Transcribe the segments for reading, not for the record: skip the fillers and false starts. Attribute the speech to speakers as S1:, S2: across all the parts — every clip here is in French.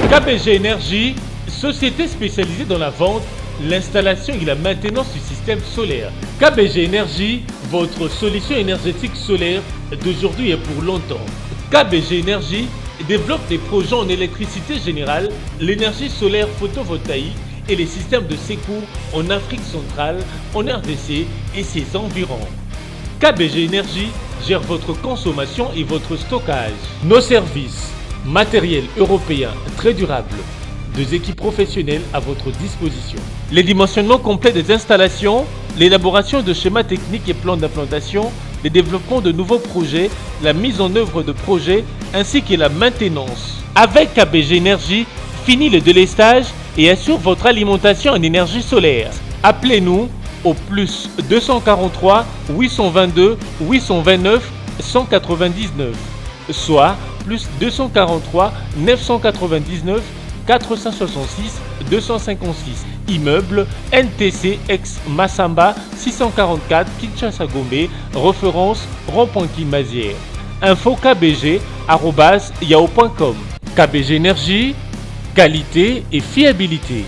S1: KBG Énergie, société spécialisée dans la vente, l'installation et la maintenance du système solaire. KBG Énergie, votre solution énergétique solaire d'aujourd'hui et pour longtemps. KBG Énergie développe des projets en électricité générale, l'énergie solaire photovoltaïque et les systèmes de secours en Afrique centrale, en RDC et ses environs. KBG Énergie gère votre consommation et votre stockage. Nos services, matériel européen très durable, deux équipes professionnelles à votre disposition. Les dimensionnements complets des installations, l'élaboration de schémas techniques et plans d'implantation, le développement de nouveaux projets, la mise en œuvre de projets ainsi que la maintenance. Avec KBG Énergie, fini le délestage et assure votre alimentation en énergie solaire. Appelez-nous au plus 243 822 829 199, soit plus 243 999 466 256. Immeuble NTC ex Massamba 644 Kinshasa Gombe, référence rond-point Kimazière. Info kbg@yahoo.com. KBG Énergie, qualité et fiabilité.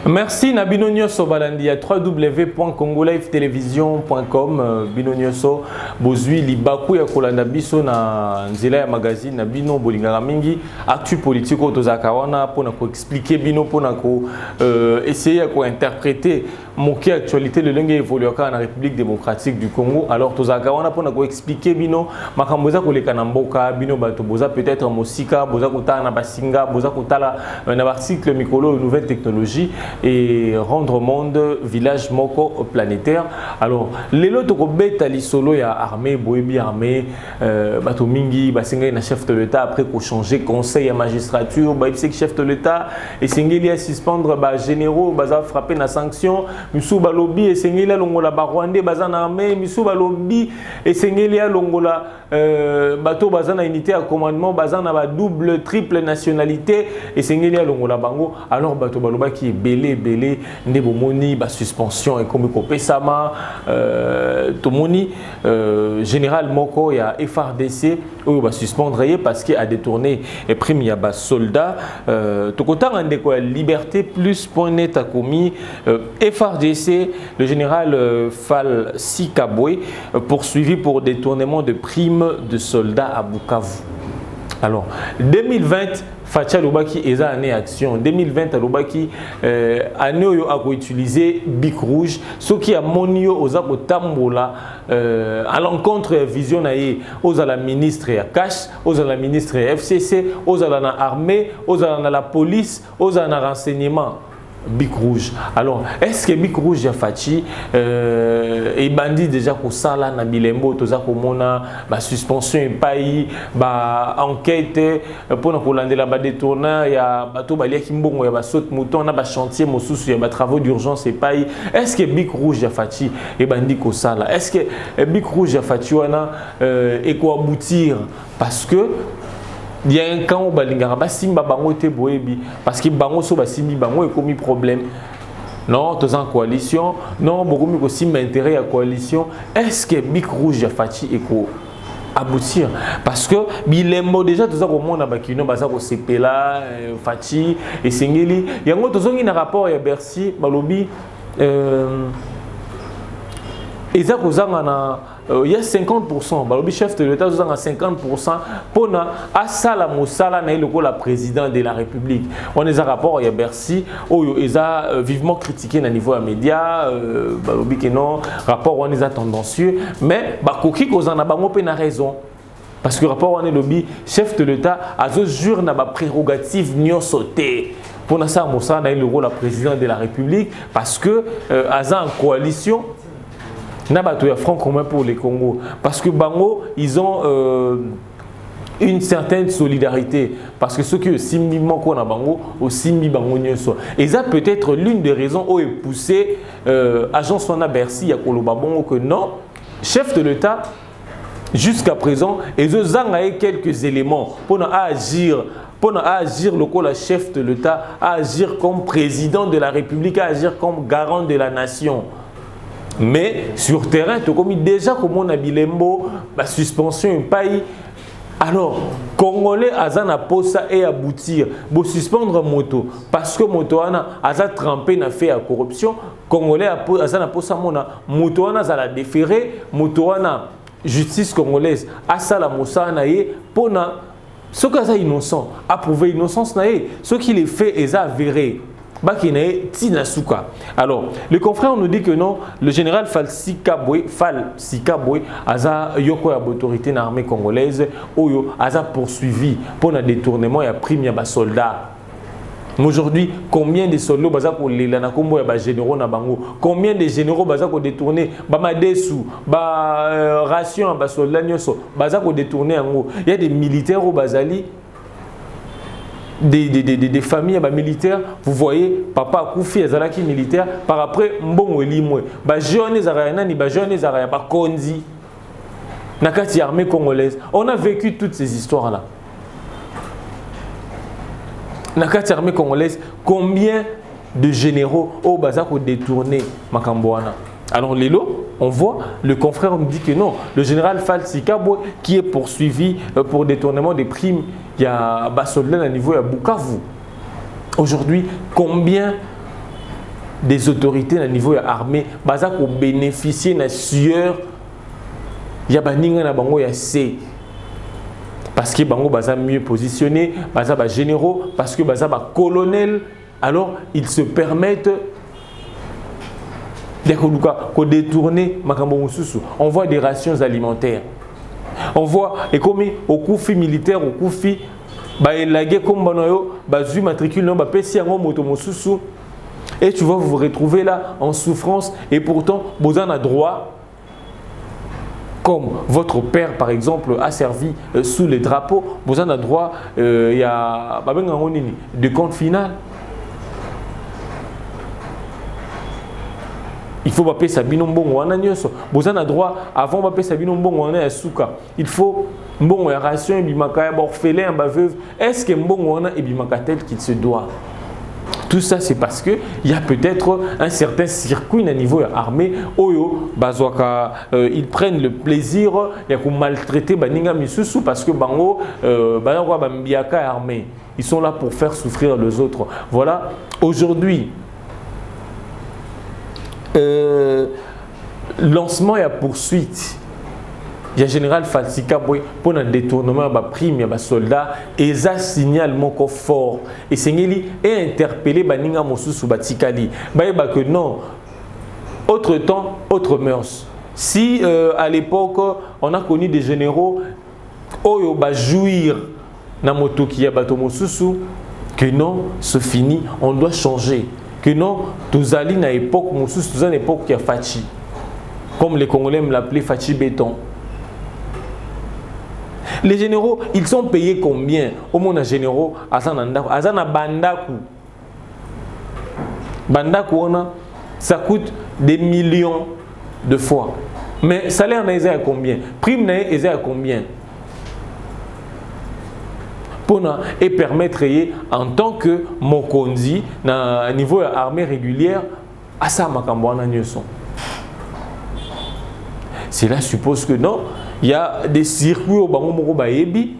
S2: Merci na bino nyonso balandi ya www.congolifetelevision.com bino nyonso bozwi libaku ya kolanda biso na nzela ya magazine na bino bolingaka mingi actu politique oyo tozalaka wana mpona koexplike bino mpona essayer ya kointerpréter moke actualité lolenge évolue kaka na République démocratique du Congo. Alors tozalaka wana mpona koexplike bino makambo eza koleka na mboka bino bato boza peut-être mosika boza kotala na basinga boza kotala na article mikolo nouvelle technologie et rendre monde village moko planétaire. Alors lelo to ko beta lisolo ya armée boyebi armée bato mingi basenga na chef de l'État après ko changer conseil à magistrature ba ipse chef de l'État et sengeli à suspendre ba généraux baza frapper na sanction misu balobi et sengeli longola ba rwandais baza na armée misu balobi et sengeli longola bato baza na unité à commandement baza na ba double triple nationalité et sengeli longola bango. Alors bato baloba qui est belé nde bomoni ba suspension et comme ko pesama tomoni général moko ya FRDC oyo ba suspendre parce qu'il a détourné et prime ya ba soldat tokotanga ndeko ya liberté plus.net a commis FRDC le général Fall Sikabwe poursuivi pour détournement de primes de soldats à Bukavu. Alors 2020 Facha Lobaki eza année action 2020 Lobaki année oyo a utilisé Bic Rouge ce qui a monio aux tambola à l'encontre vision naie aux la ministre ya cash aux la ministre FCC aux la armée aux la police aux la renseignement Bic Rouge. Alors, est-ce que Bic Rouge a Fachi et bandit déjà pour ça là na bilembo toza komona ba suspension et pays ba enquête pour na kolandela ba détourna ya bato balia kimbongo ya ba saute mouton na ba chantier mosusu ya ba travaux d'urgence et pays. Est-ce que Bic Rouge a Fachi et bandit ko ça là? Est-ce que Bic Rouge a Fachi wana et quoi aboutir parce que il y a un camp où balingara basimba bango te boebi parce que bango so basimbi bango et commis problème. Non, tous en coalition, non, beaucoup mieux aussi m'intérêt à coalition. Est-ce que Bic Rouge a Fachi et quoi aboutir parce que bilembo déjà tous au monde bakino baza ko sepela Fachi et Sengeli yango tozongi na rapport ya Bercy balobi eza kozanga na il y a 50%, le chef de l'État a 50% pour à Sala Moussala la président de la République. On a un rapport, il y a Bercy, où ils ont vivement critiqué au niveau des médias, non, rapport on est tendancieux, mais Bakoki Kozan a raison. Parce que le rapport on est lobby, chef de l'État a jure na ba prérogative nyo sauté. Pour ça Moussala a le rôle de président de la République parce que en coalition Nabato ya Front commun pour les Congo parce que Bango ils ont une certaine solidarité parce que ceux qui simbi moko na Bango au simbi Bango nyonso et ça peut être l'une des raisons où est poussé agence wana Bercy ya koloba bongo que non chef de l'État jusqu'à présent, ils ont quelques éléments pour agir. Pour agir le chef de l'État, agir comme président de la République, agir comme garant de la nation. Mais sur terrain, comme déjà comme on a bilembo, la suspension est pays. Alors, Congolais azana posa et aboutir, bo suspendre moto parce que moto ana aza trempé na fait à corruption. Congolais azana posa mona moto ana za la déférer, moto ana justice congolaise asala mosana ye pona ce qui est innocent, approuvé innocence, ce qui les fait est avéré. Alors, les confrères nous disent que non, le général Fall Sikabwe a yoko autorité armée congolaise, a poursuivi pour un détournement et a pris des soldats. Aujourd'hui, combien de soldats baza ko lela na kombo ya ba généraux na bango? Combien de généraux baza ko détourner ba madesu, ba ration ba soldats nyoso baza ko détourner yango? Il y a des militaires au bazali des familles ba militaires, vous voyez papa Koufi azalaki militaire par après mbongo elimwe. Ba jeune zarayana ni ba jeune zaraya ba konzi. Nakati armée congolaise. On a vécu toutes ces histoires là. Dans la armée congolaise, combien de généraux au Bazak ont détourné Makambouana? Alors, Lélo, on voit, le confrère nous dit que non, le général Fall Sikabwe qui est poursuivi pour détournement des primes, il y a Bassolène à niveau à Bukavu. Aujourd'hui, combien des autorités à niveau armée Bazak ont bénéficié de la sueur? Il y a Baninga na Bango, il y a C. Parce que Bango Baza mieux positionné, Baza ba généraux, parce que Baza ba colonel, alors ils se permettent de détourner Makambo Moussousou. On voit des rations alimentaires. On voit, et comme au Koufi militaire, au Koufi, Baelagé comme Banoyo, Bazu matricule, non, Pessi Ango Moto Moussousou. Et tu vas vous retrouver là en souffrance, et pourtant, Bozan a droit. Comme votre père, par exemple, a servi sous les drapeaux, vous en avez droit, il y a de compte final. Il faut payer sa binombo, vous en avez droit, avant de payer sa binombo, on est à Souka. Il faut bon ration, et bimaka, orphelin, veuve. Est-ce que bon on a et bimaka tel qu'il se doit? Tout ça, c'est parce qu'il y a peut-être un certain circuit à niveau armé. Oyo, bazwaka, ils prennent le plaisir de maltraiter Baninga Misusu parce que Bango, Bambiaka armé. Ils sont là pour faire souffrir les autres. Voilà. Aujourd'hui, lancement et poursuite. Il y a général Fatsika pour un détournement de prime, il y a des soldats et ça signale mon fort. Et c'est interpellé Baninga Mosusu Batikali. Que non, autre temps, autre mœurs. Si à l'époque on a connu des généraux oyo ba jouir na moto qui a bato Mosusu, que non, c'est fini, on doit changer. Que non, tous allés na époque Mosusu, tous à époque qui a Fachi. Comme les Congolais me l'appelaient Fachi Béton. Les généraux, ils sont payés combien? Au monde généraux, Azana Bandaku. Bandaku, ça coûte des millions de fois. Mais salaire n'est à combien? Prime n'est à combien? Et permettre en tant que Mokonzi, à niveau armée régulière, à ça, Makambouana Nyoson. Cela suppose que non. Il y a des circuits au Bango Baebi,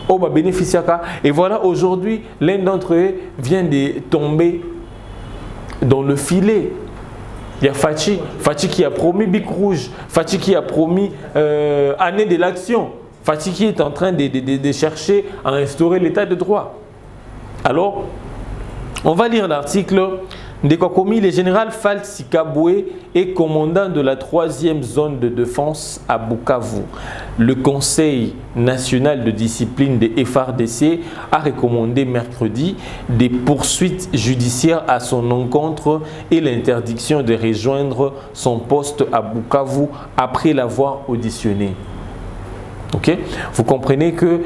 S2: au bénéficiaka. Et voilà, aujourd'hui, l'un d'entre eux vient de tomber dans le filet. Il y a Fachi qui a promis Bic Rouge, Fachi qui a promis année de l'action, Fachi qui est en train de chercher à instaurer l'état de droit. Alors, on va lire l'article. Ndekokomi, le général Fall Sikabwe est commandant de la 3e zone de défense à Bukavu. Le Conseil national de discipline des FARDC a recommandé mercredi des poursuites judiciaires à son encontre et l'interdiction de rejoindre son poste à Bukavu après l'avoir auditionné. Okay? Vous comprenez que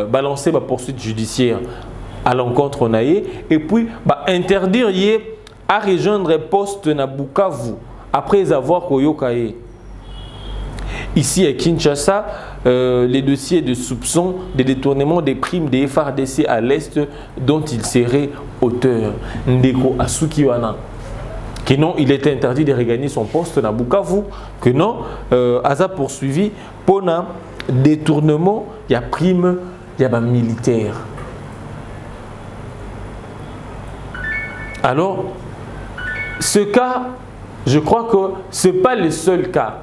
S2: balancer ma poursuite judiciaire à l'encontre naïe et puis interdire à rejoindre poste na Bukavu après avoir koyokaye. ici à Kinshasa, les dossiers de soupçons de détournement des primes des FRDC à l'Est dont il serait auteur. Ndeko Asukiwana. Que non, il était interdit de regagner son poste dans Bukavu. Que non, Aza poursuivi pour un détournement, il y a prime, il y a militaire. Alors, ce cas, je crois que ce n'est pas le seul cas.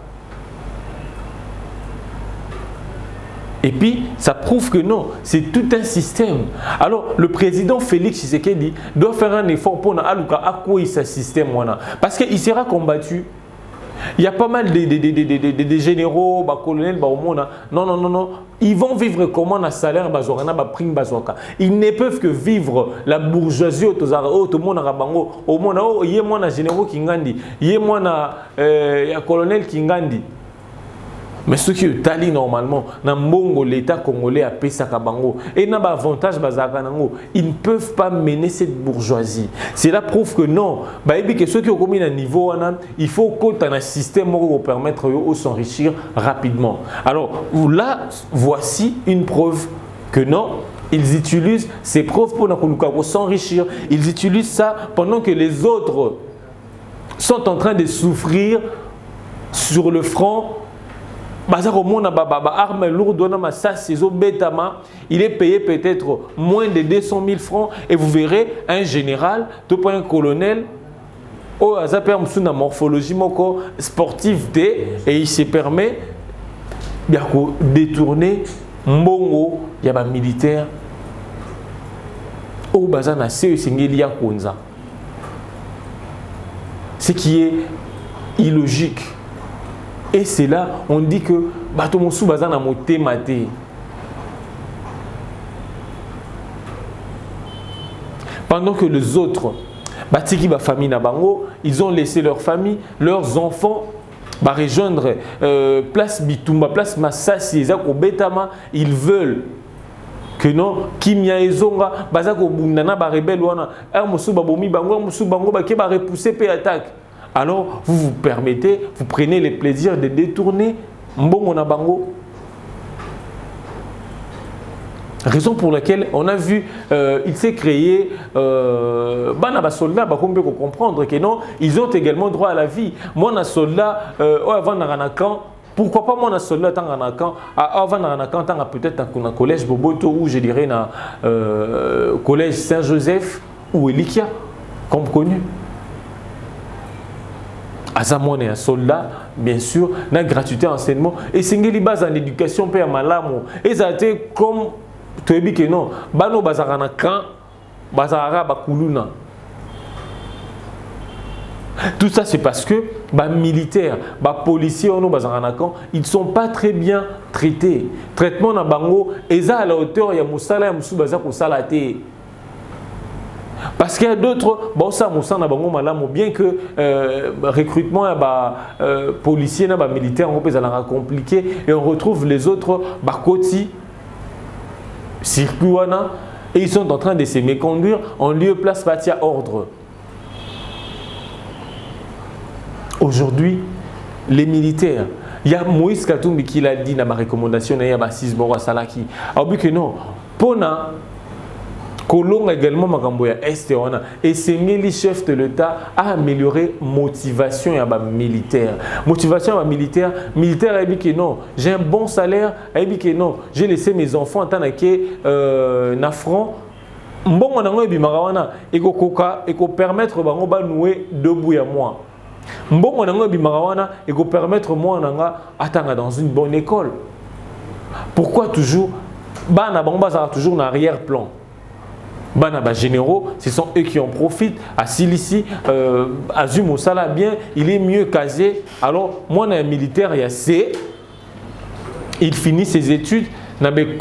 S2: Et puis, ça prouve que non, c'est tout un système. Alors, le président Félix Tshisekedi doit faire un effort pour accueillir ce système. Parce qu'il sera combattu. Il y a pas mal de généraux, de colonels, non. Ils vont vivre comment un salaire, prime. Ils ne peuvent que vivre la bourgeoisie au monde. Il y a un généraux qui ngandi, il y a un colonel qui ngandi. Mais ce qui est tali normalement, dans l'État congolais a Pesaka Bango et n'a pas avantage ils ne peuvent pas mener cette bourgeoisie. Cela prouve que non. Que ceux qui ont commis un niveau, il faut qu'on ait un système pour permettre de s'enrichir rapidement. Alors là, voici une preuve que non. Ils utilisent ces preuves pour s'enrichir. Ils utilisent ça pendant que les autres sont en train de souffrir sur le front. Arme lourde, il est payé peut-être moins de 200 000 francs et vous verrez un général, un colonel, une morphologie sportive et il se permet de détourner mbongo ya ba militaire au bazana ce qui est illogique. Et c'est là, on dit que Batomosu Bazana moté maté. Pendant que les autres, Batiki ba famille na bango, ils ont laissé leur famille, leurs enfants, rejoindre place Bitumba, place Massassi, Ezako Betama, ils veulent que non, Kimia Ezonga, Bazako Bundana ba rebelle wana, Musu babomi bango, Musu bango ba ke ba repousser pe attaque. Alors, vous vous permettez, vous prenez le plaisir de détourner Mbongo na bango. Raison pour laquelle on a vu, il s'est créé, bana soldats, on peut comprendre que non, ils ont également droit à la vie. Moi, un soldat, avant d'aranakan, pourquoi pas moi un soldat tant aranakan, avant d'aranakan, tant peut-être un collège Boboto ou je dirais un collège Saint-Joseph ou Elikia, comme connu. Azamone un soldat, bien sûr, na gratuité enseignement et c'est une base en éducation père malamo et ça a été comme tu dis que non bano bazarana kan bazara bakuluna. Tout ça c'est parce que les militaires, les policiers ils ne sont pas très bien traités. Traitement na bango eza à la hauteur ya musala ya musu baza ko salate. Parce qu'il y a d'autres, bien que recrutement policiers, militaires, on peut compliqué et on retrouve les autres Bakoti, Circuana, et ils sont en train de se méconduire en lieu place Batia ordre. Aujourd'hui, les militaires, il y a Moïse Katumbi qui l'a dit dans ma recommandation, il y a Bassis Bora Salaki. Alors que non, Pona. Colombe également Makamboya Est et c'est les chefs de l'État à améliorer motivation et militaire. Motivation à militaire a dit que non, j'ai un bon salaire, a dit que non, j'ai laissé mes enfants en tant que nafran. Bon nango bimarawana et ko permettre bango ba nouer debout à moi. Bon nango bimarawana et ko permettre moi nanga atanga dans une bonne école. Pourquoi toujours bana bango bazara toujours en arrière-plan? Bana généraux, ce sont eux qui en profitent. À Silici, Azum au Sala bien, il est mieux casé. Alors, moi, un militaire, il y a C. Il finit ses études. Dans des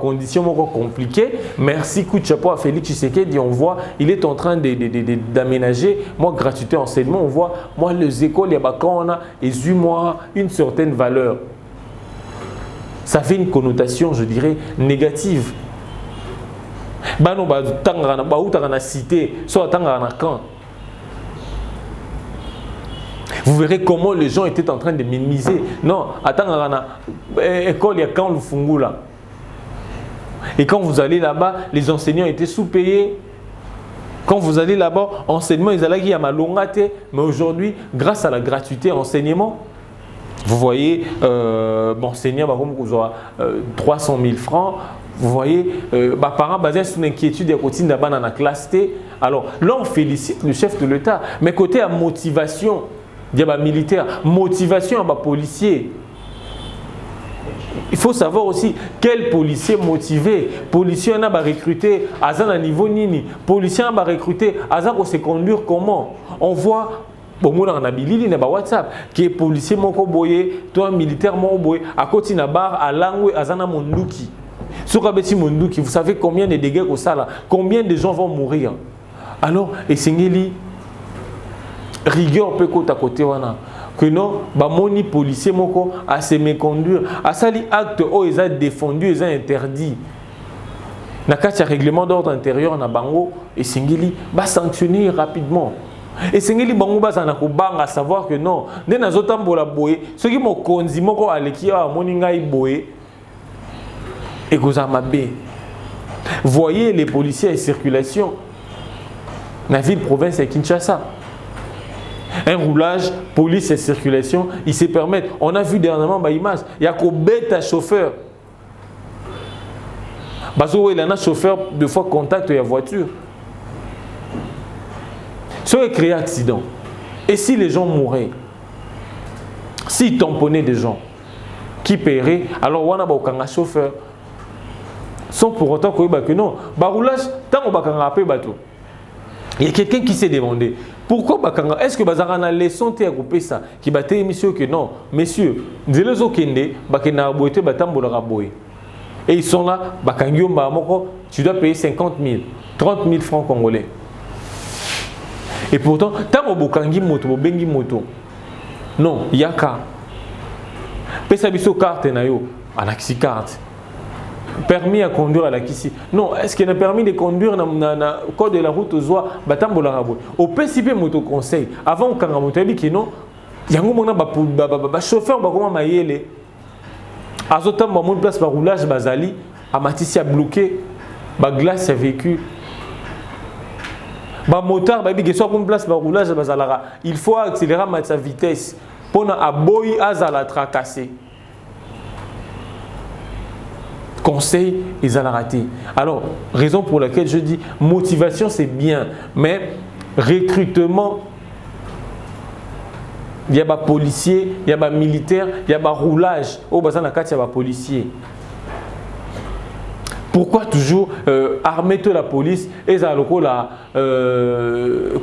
S2: conditions compliquées. Merci, coup de chapeau à Félix Tshisekedi. On voit, il est en train d'aménager. Moi, gratuité enseignement, on voit, moi, les écoles, il y a quand on a une certaine valeur. Ça fait une connotation, je dirais, négative. Bano ba tangana ba utanga na cité so tangana na camp. Vous verrez comment les gens étaient en train de minimiser. Non, attends, école, il y a quand le fungu là. Et quand vous allez là-bas, les enseignants étaient sous-payés. Quand vous allez là-bas, enseignement, ils allaient y a malongate. Mais aujourd'hui, grâce à la gratuité enseignement, vous voyez, enseignant, 300 000 francs. Vous voyez, parents basés sur l'inquiétude des quotidiens d'abord dans la classe T. Alors là, on félicite le chef de l'État. Mais côté à motivation, il y a militaire, motivation à policier. Il faut savoir aussi quel policier motivé. Policier on a recruté à un niveau nini. Policier on a recruté à un se conduire comment. On voit bon on a bilili na WhatsApp qui est policier moko boyé, toi militaire moko boyé à côté na bar à langue à zana monduki. Sur Kabeti monduki, vous savez combien de dégâts que ça là, combien de gens vont mourir. Alors et singeli rigueur peut côté à côté wana. Que non, moni policier moko à se méconduire, à sali acte où ils ont défendu, ils ont interdit. Na katia règlement d'ordre intérieur na bango et singeli va sanctionner rapidement. Et singeli bango bazana ko banga savoir que non, ne nazotambola boye, ceux qui mo konzi moko aleki a moni ngai boye et gozamabe. Voyez les policiers en circulation. Na ville province de Kinshasa. Un roulage, police et circulation, ils se permettent. On a vu dernièrement ma image, il y a qu'au bête à chauffeur. Bazo il y a un chauffeur de fois contact la voiture. Si on crée accident, et si les gens mouraient, s'ils tamponnaient des gens, qui paieraient, alors on a un chauffeur. Sans pour autant que non, bah roulage, tant qu'on va appeler bateau. Il y a quelqu'un qui s'est demandé pourquoi est-ce que bazarana leçon te coupé ça qui battait émission que non messieurs nzelezo kende bakena boité batambola boy et ils sont là bakangyo moko tu dois payer 50 000 30 000 francs congolais et pourtant tant bokangi moto bobengi moto non yaka pesa biso carte na yo alaxi carte permis à conduire à la Kissi. Non, est-ce qu'il y a un permis de conduire dans le code de la route aux oies au PCP moto conseil avant qu'on ait dit que non, il y a un chauffeur qui a été azotam ba place par roulage bazali a matisi a bloqué ba glace a véhicule ba motard ba bi que soit une place par roulage bazalara il faut accélérer sa vitesse pour na aboyi azala tracasser. Conseil, ils allaient rater. Alors, raison pour laquelle je dis motivation, c'est bien, mais recrutement, il y a des policiers, il y a des militaires, il y a des roulages. Au bazar il y a des policiers. Pourquoi toujours armer toute la police et ça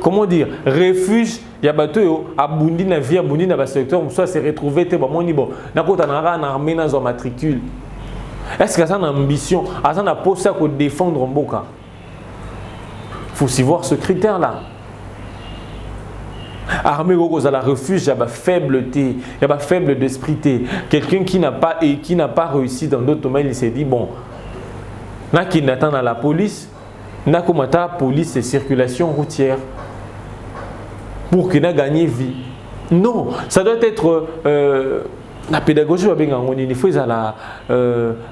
S2: comment dire refuge il y a bateau à Bundi na vie à Bundi na secteur soit se retrouver te bon ni bon na kota na armée na zo matricule. Est-ce qu'il y a une ambition, il y a pour défendre Mboka? Il faut aussi voir ce critère-là. Armée à la refuge, il y a une faibleté, il y a une faible d'esprit. Quelqu'un qui n'a pas réussi dans d'autres domaines, il s'est dit bon, n'a qui n'attend à la police, n'a comme la police et circulation routière pour qu'il ait gagné vie. Non, ça doit être la pédagogie, il faut la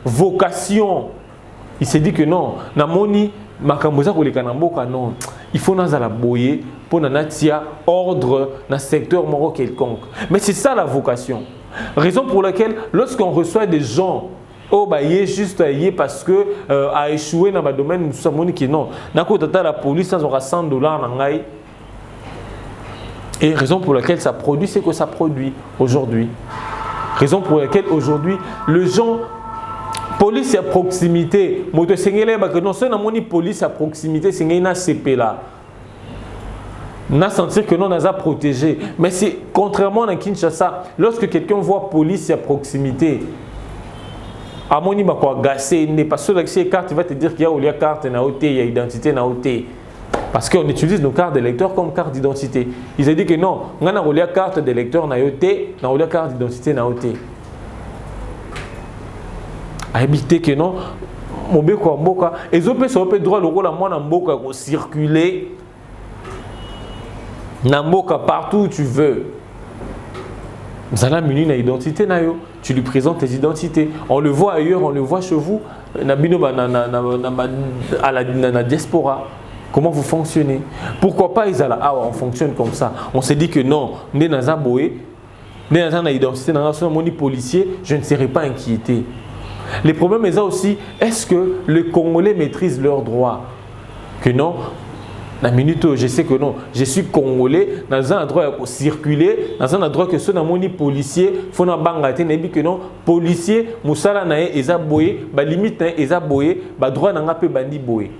S2: vocation. Il s'est dit que non, non, il faut la boyer pour natia ordre dans le secteur moro quelconque. Mais c'est ça la vocation. Raison pour laquelle, lorsqu'on reçoit des gens, juste parce que a échoué dans le domaine, nous sommes qui non, la police aura $100 et raison pour laquelle ça produit, c'est que ça produit aujourd'hui. Raison pour laquelle aujourd'hui, les gens, police à proximité, moto sengele ba que non seulement moni police à proximité, c'est une CP là. Na sentir que non a protégé, mais c'est contrairement à Kinshasa, lorsque quelqu'un voit police à proximité, à moni ba quoi gasser, n'est pas sur l'accès carte, il va te dire qu'il y a carte na OT, il y a identité na OT. Parce qu'on utilise nos cartes d'électeur comme carte d'identité. Ils ont dit que non, on a une carte d'électeur na OT, on a une carte d'identité na OT. À éviter que non, mon béco mboka, et ils ont fait droit le rôle à moi dans mboka pour circuler, dans mboka partout où tu veux. Zala muni na identité na yo, tu lui présentes tes identités. On le voit ailleurs, on le voit chez vous, na la diaspora. Comment vous fonctionnez? Pourquoi pas Isala? Ah, on fonctionne comme ça. On s'est dit que non, on est dans un boé, on est dans une identité, dans un moni policier, je ne serai pas inquiété. Les problèmes est aussi, est-ce que les Congolais maîtrisent leurs droits? Que non. La minute où je sais que non, je suis Congolais, dans un endroit pour circuler, dans un endroit que ceux dans mon policier, faut na bangate, n'ebi que non, policier, musala nae, eza boye, ba limite nae, eza boye, ba droit na ngape bandi boye.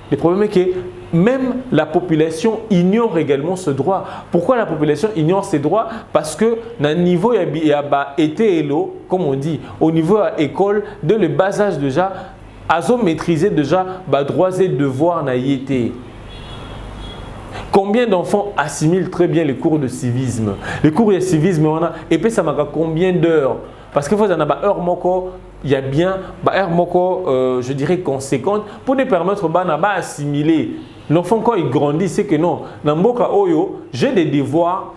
S2: Le problème est que même la population ignore également ce droit. Pourquoi la population ignore ces droits? Parce que dans le niveau il y a été élo, comme on dit, au niveau à école, de le bas âge déjà, ils ont maîtrisé déjà ba droits et devoirs na yété. Combien d'enfants assimilent très bien les cours de civisme? Les cours de civisme, on a, et puis ça m'a combien d'heures? Parce que vous en avez heure moko, il y a bien heure moko, je dirais conséquente, pour nous permettre d'assimiler. L'enfant quand il grandit, c'est que non, dans Mboka Oyo, j'ai des devoirs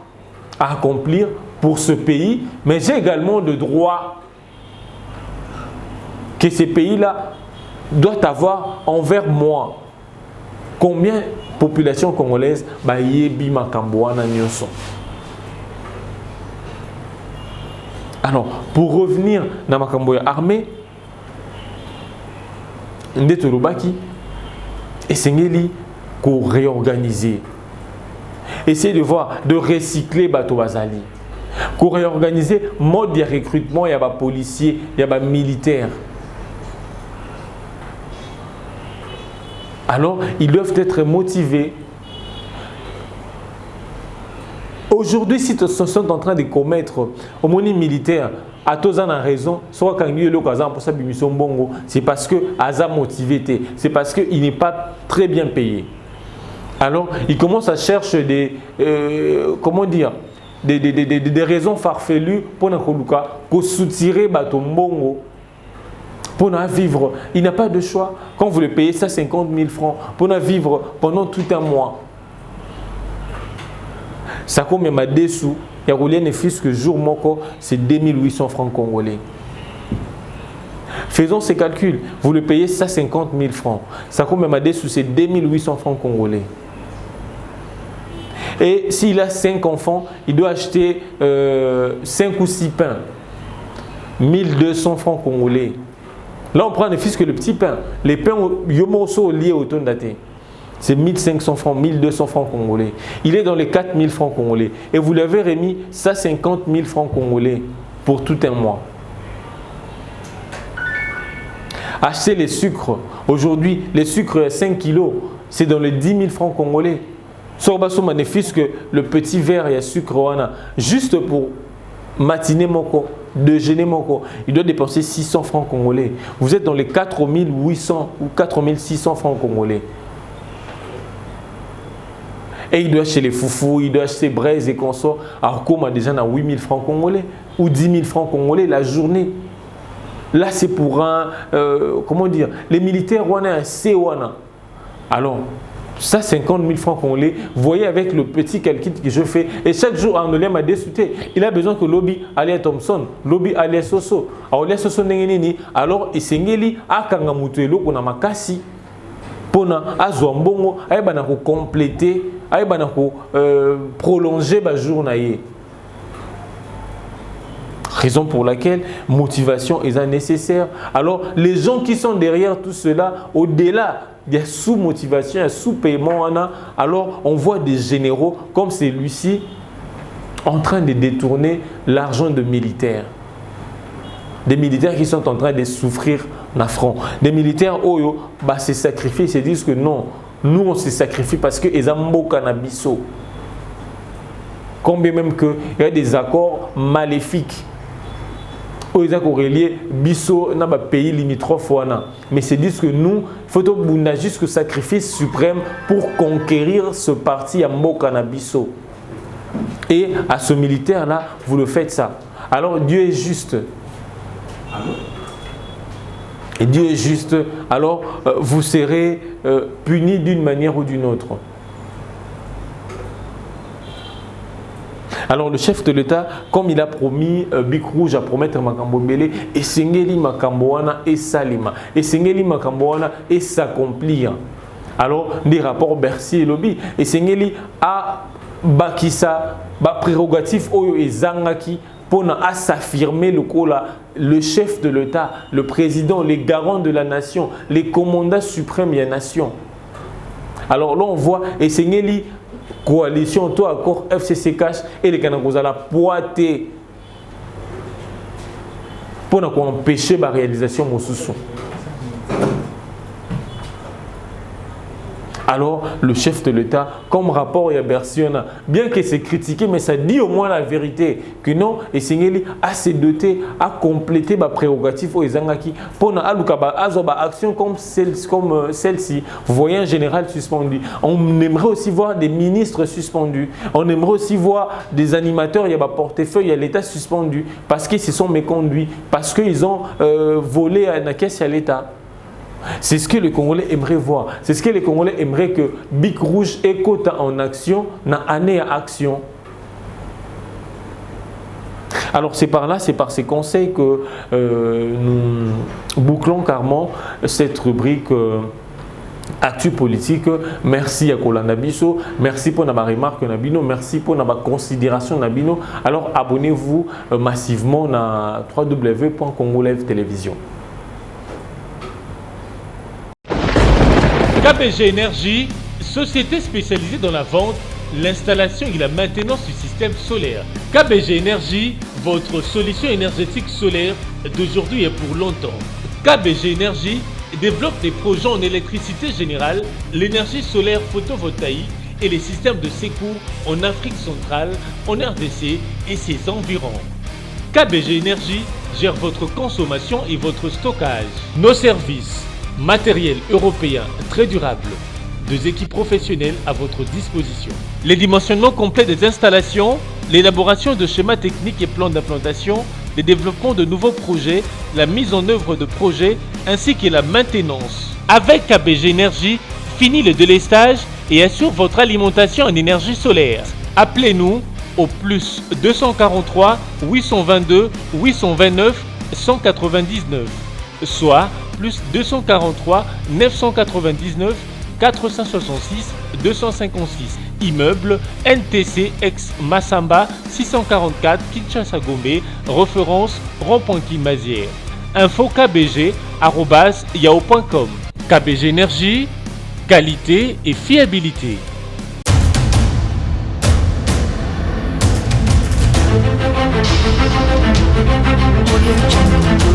S2: à accomplir pour ce pays, mais j'ai également des droits que ces pays-là doivent avoir envers moi. Combien de population congolaise yebi makambo wana nyonso? Alors, pour revenir dans makambo ya armée, ndeto lobaki esengeli ko réorganiser. Essayer de voir, de recycler bato bazali. Ko réorganiser mode de recrutement ya ba policiers, ya ba militaires. Alors, ils doivent être motivés. Aujourd'hui, si ils sont en train de commettre au moni militaire, à tous en raison, soit quand il y a l'occasion pour ça, c'est parce que Aza motivé, c'est parce qu'il n'est pas très bien payé. Alors, ils commencent à chercher des, comment dire, des raisons farfelues pour nous soutirer Batombongo. Pour vivre, il n'a pas de choix. Quand vous le payez, ça 50 000 francs, pour vivre pendant tout un mois. Ça comme il y a des sous, il y a un fils que jour moko, c'est 2800 francs congolais. Faisons ces calculs. Vous le payez, ça 50 000 francs. Ça comme il y a des sous, c'est 2800 francs congolais. Et s'il a 5 enfants, il doit acheter 5 ou 6 pains. 1200 francs congolais. Là, on prend ne fût que le petit pain. Les pains yomoso liés au ton daté. C'est 1500 francs, 1200 francs congolais. Il est dans les 4000 francs congolais. Et vous l'avez remis, ça 50 000 francs congolais pour tout un mois. Acheter les sucres. Aujourd'hui, les sucres à 5 kilos, c'est dans les 10 000 francs congolais. Sorbasso magnifique que le petit verre et le sucre, juste pour matiner moko, déjeuner moko, il doit dépenser 600 francs congolais. Vous êtes dans les 4800 ou 4600 francs congolais. Et il doit acheter les foufous, il doit acheter braises et consorts. Alors comme déjà dans 8000 francs congolais ou 10 000 francs congolais la journée. Là c'est pour un, comment dire, les militaires on a un C1. Alors, ça 50 000 francs congolais, vous voyez avec le petit calcul que je fais. Et chaque jour, Andolé m'a déçuté. Il a besoin que Lobby Alia Thompson, Lobby Alia Soso. Alors, Alia Soso Nengenini, alors, il s'engeli à Kangamutuelo, qu'on a makasi. Pona Azwambongo, aïe banako compléter, aïe banako prolonger ba journée. Raison pour laquelle motivation est nécessaire. Alors, les gens qui sont derrière tout cela, au-delà des sous-motivation, des sous-paiement, alors on voit des généraux comme celui-ci en train de détourner l'argent de militaires. Des militaires qui sont en train de souffrir dans le front. Des militaires qui se sacrifient, ils se disent que non, nous on se sacrifie parce qu'ils ont cannabis. Combien même qu'il y a des accords maléfiques. Ils ont relié biso dans le pays limitrophe. Mais c'est disent que nous, il faut juste que sacrifice suprême pour conquérir ce parti à Mokanabiso. Et à ce militaire-là, vous le faites ça. Alors Dieu est juste. Et Dieu est juste. Alors vous serez punis d'une manière ou d'une autre. Alors le chef de l'État, comme il a promis, Bic Rouge a promettre Makambo Belé, et Sengeli Makamboana et Salima, et Sengeli Makamboana et s'accomplir. Alors des rapports Bercy et Lobby, et Sengeli a bakisa ba prérogatif Oyo et Zangaki pour s'affirmer le chef de l'État, le président, les garants de la nation, les commandants suprêmes de la nation. Alors là on voit, et Sengeli coalition, toi accord FCCK et les Kanakosala poité pour empêcher la réalisation de Moussousou. Alors, le chef de l'État, comme rapport à Bercy, bien que c'est critiqué, mais ça dit au moins la vérité, que non, et Sengeli a se doté, a complété ma prérogative aux Zangaki pour avoir action comme celle-ci. Vous voyez un général suspendu. On aimerait aussi voir des ministres suspendus. On aimerait aussi voir des animateurs, il y a un portefeuille, il y a l'État suspendu, parce qu'ils se sont méconduits, parce qu'ils ont volé à la caisse à l'État. C'est ce que les Congolais aimeraient voir. C'est ce que les Congolais aimeraient que Bic Rouge écoute en action, dans année à action. Alors c'est par là, c'est par ces conseils que nous bouclons carrément cette rubrique Actu politique. Merci à Kolanda Biso, merci pour ma remarque Nabino, merci pour ma considération Nabino. Alors abonnez-vous massivement à www.congolive télévision.
S1: KBG Énergie, société spécialisée dans la vente, l'installation et la maintenance du système solaire. KBG Énergie, votre solution énergétique solaire d'aujourd'hui et pour longtemps. KBG Énergie développe des projets en électricité générale, l'énergie solaire photovoltaïque et les systèmes de secours en Afrique centrale, en RDC et ses environs. KBG Énergie gère votre consommation et votre stockage. Nos services, matériel européen très durable, 2 équipes professionnelles à votre disposition. Les dimensionnements complets des installations, l'élaboration de schémas techniques et plans d'implantation, le développement de nouveaux projets, la mise en œuvre de projets ainsi que la maintenance. Avec KBG Énergie, fini le délestage et assure votre alimentation en énergie solaire. Appelez-nous au plus 243 822 829 199, soit plus 243 999 466 256. Immeuble NTC ex Massamba 644 Kinshasa Gombe, référence rond-point Kimazière. Info kbg@yahoo.com. KBG Énergie, qualité et fiabilité.
S3: Audio Jungle.